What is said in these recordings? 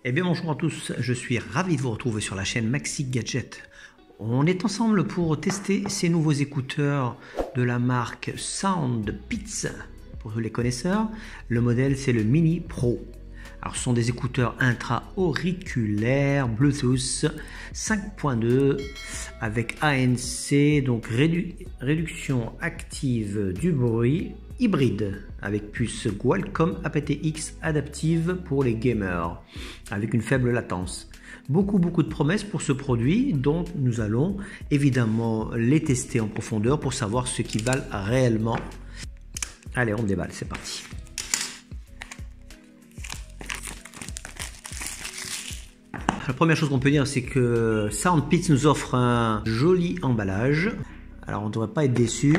Eh bien bonjour à tous, je suis ravi de vous retrouver sur la chaîne Maxi Gadget. On est ensemble pour tester ces nouveaux écouteurs de la marque SoundPits. Pour tous les connaisseurs, le modèle c'est le Mini Pro. Alors ce sont des écouteurs intra-auriculaires Bluetooth 5.2 avec ANC, donc réduction active du bruit, hybride avec puce Qualcomm aptX adaptive pour les gamers avec une faible latence. Beaucoup de promesses pour ce produit dont nous allons évidemment les tester en profondeur pour savoir ce qu'ils valent réellement. Allez, on déballe, c'est parti. La première chose qu'on peut dire, c'est que SoundPits nous offre un joli emballage. Alors on ne devrait pas être déçu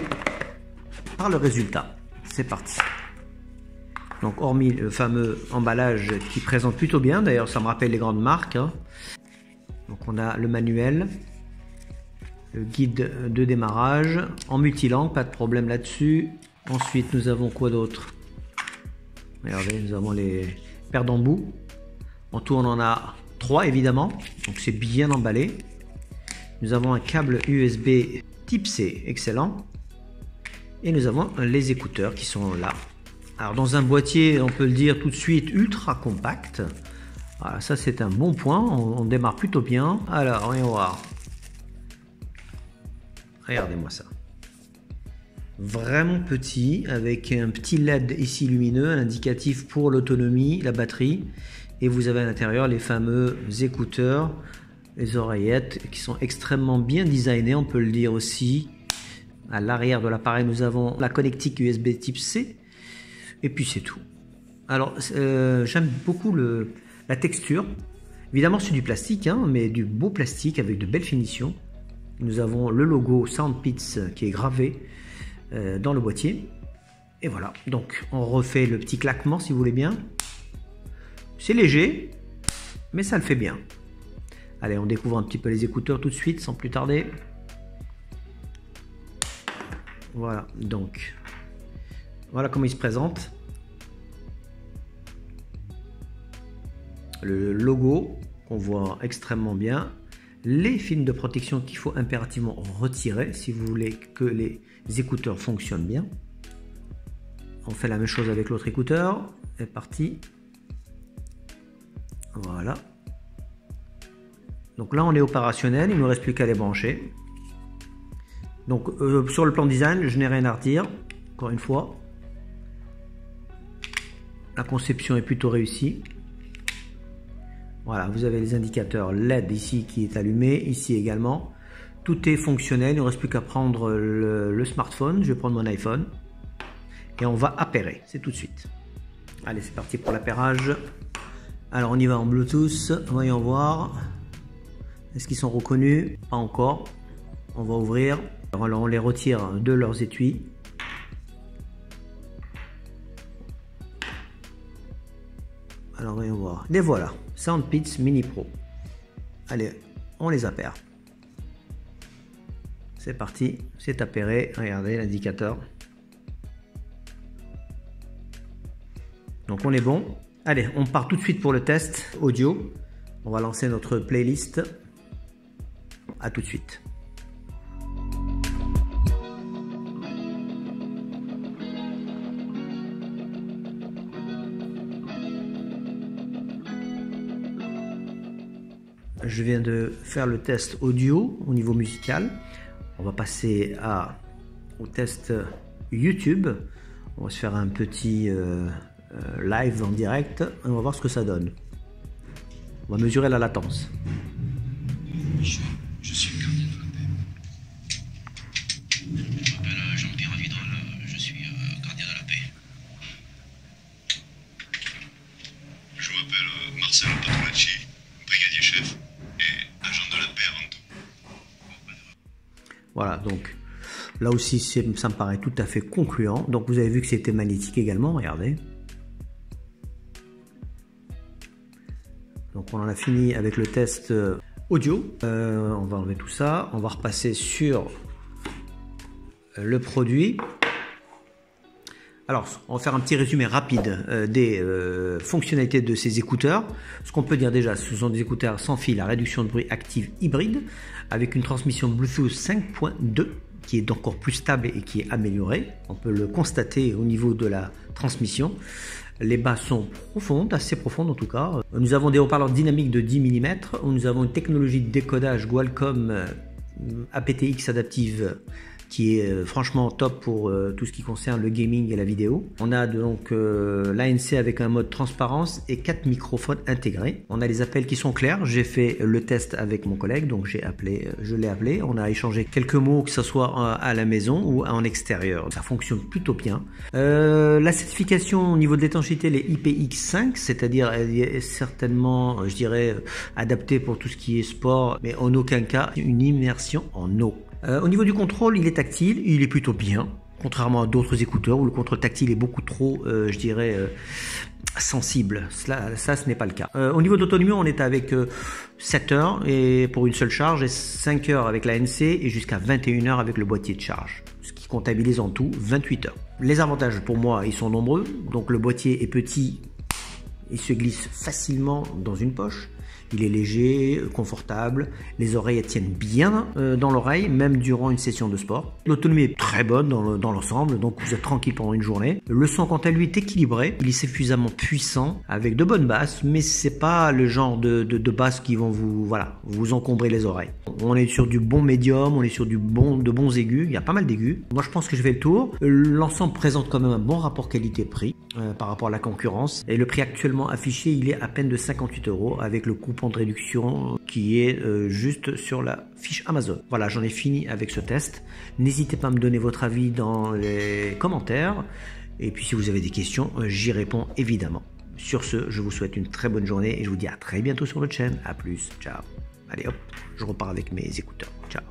par le résultat. C'est parti. Donc hormis le fameux emballage qui présente plutôt bien, d'ailleurs ça me rappelle les grandes marques. Donc on a le manuel, le guide de démarrage en multilangue, pas de problème là-dessus. Ensuite nous avons quoi d'autre? Regardez, nous avons les paires d'embouts. En tout on en a 3 évidemment, donc c'est bien emballé. Nous avons un câble USB type C, excellent. Et nous avons les écouteurs qui sont là. Alors dans un boîtier, on peut le dire tout de suite, ultra compact. Voilà, ça c'est un bon point, on démarre plutôt bien. Alors, on va voir. Regardez-moi ça. Vraiment petit, avec un petit LED ici lumineux, un indicatif pour l'autonomie, la batterie. Et vous avez à l'intérieur les fameux écouteurs, les oreillettes qui sont extrêmement bien designées, on peut le dire aussi. À l'arrière de l'appareil, nous avons la connectique USB type C. Et puis c'est tout. Alors, j'aime beaucoup la texture. Évidemment, c'est du plastique, hein, mais du beau plastique avec de belles finitions. Nous avons le logo SoundPits qui est gravé dans le boîtier. Et voilà. Donc, on refait le petit claquement si vous voulez bien. C'est léger, mais ça le fait bien. Allez, on découvre un petit peu les écouteurs tout de suite, sans plus tarder. Voilà, donc, voilà comment il se présente. Le logo, qu'on voit extrêmement bien. Les films de protection qu'il faut impérativement retirer si vous voulez que les écouteurs fonctionnent bien. On fait la même chose avec l'autre écouteur. C'est parti. Voilà. Donc là, on est opérationnel. Il ne nous reste plus qu'à les brancher. Donc sur le plan design, je n'ai rien à redire, encore une fois. La conception est plutôt réussie. Voilà, vous avez les indicateurs LED ici qui est allumé, ici également. Tout est fonctionnel, il ne reste plus qu'à prendre le smartphone. Je vais prendre mon iPhone et on va appairer, c'est tout de suite. Allez, c'est parti pour l'appairage. Alors on y va en Bluetooth, voyons voir. Est-ce qu'ils sont reconnus? Pas encore. On va ouvrir. Alors on les retire de leurs étuis. Alors voyons voir. Les voilà. SoundPits Mini Pro. Allez, on les appaire. C'est parti. C'est appairé. Regardez l'indicateur. Donc on est bon. Allez, on part tout de suite pour le test audio. On va lancer notre playlist. À tout de suite. Je viens de faire le test audio au niveau musical. On va passer au test YouTube. On va se faire un petit live en direct. On va voir ce que ça donne. On va mesurer la latence. Je suis le gardien de la paix. Je m'appelle Jean-Pierre Vidal, je suis gardien de la paix. Je m'appelle Marcel Patronacci, brigadier chef et agent de la paix avant tout. Voilà, donc là aussi ça me paraît tout à fait concluant. Donc vous avez vu que c'était magnétique également, regardez. Donc on en a fini avec le test audio. On va enlever tout ça. On va repasser sur le produit. Alors, on va faire un petit résumé rapide des fonctionnalités de ces écouteurs. Ce qu'on peut dire déjà, ce sont des écouteurs sans fil à réduction de bruit active hybride avec une transmission Bluetooth 5.2 qui est encore plus stable et qui est améliorée. On peut le constater au niveau de la transmission. Les basses sont profondes, assez profondes en tout cas. Nous avons des haut-parleurs dynamiques de 10 mm. Nous avons une technologie de décodage Qualcomm aptX adaptive qui est franchement top pour tout ce qui concerne le gaming et la vidéo. On a donc l'ANC avec un mode transparence et 4 microphones intégrés. On a les appels qui sont clairs. J'ai fait le test avec mon collègue, donc je l'ai appelé. On a échangé quelques mots, que ce soit à la maison ou en extérieur. Ça fonctionne plutôt bien. La certification au niveau de l'étanchéité, elle est IPX5, c'est-à-dire elle est certainement, je dirais, adaptée pour tout ce qui est sport, mais en aucun cas une immersion en eau. Au niveau du contrôle, il est tactile, il est plutôt bien, contrairement à d'autres écouteurs où le contrôle tactile est beaucoup trop, je dirais, sensible. Ça, ce n'est pas le cas. Au niveau d'autonomie, on est avec 7 heures et pour une seule charge et 5 heures avec l'ANC et jusqu'à 21 heures avec le boîtier de charge, ce qui comptabilise en tout 28 heures. Les avantages pour moi, ils sont nombreux. Donc le boîtier est petit, il se glisse facilement dans une poche. Il est léger, confortable, les oreilles tiennent bien dans l'oreille, même durant une session de sport. L'autonomie est très bonne dans l'ensemble, donc vous êtes tranquille pendant une journée. Le son, quant à lui, est équilibré, il est suffisamment puissant, avec de bonnes basses, mais c'est pas le genre de basses qui vont vous encombrer les oreilles. On est sur du bon médium, on est sur de bons aigus, il y a pas mal d'aigus. Moi je pense que je fais le tour. L'ensemble présente quand même un bon rapport qualité-prix par rapport à la concurrence. Et le prix actuellement affiché, il est à peine de 58 € avec le coupon de réduction qui est juste sur la fiche Amazon. Voilà, j'en ai fini avec ce test. N'hésitez pas à me donner votre avis dans les commentaires. Et puis si vous avez des questions, j'y réponds évidemment. Sur ce, je vous souhaite une très bonne journée et je vous dis à très bientôt sur notre chaîne. A plus, ciao. Allez hop, je repars avec mes écouteurs. Ciao.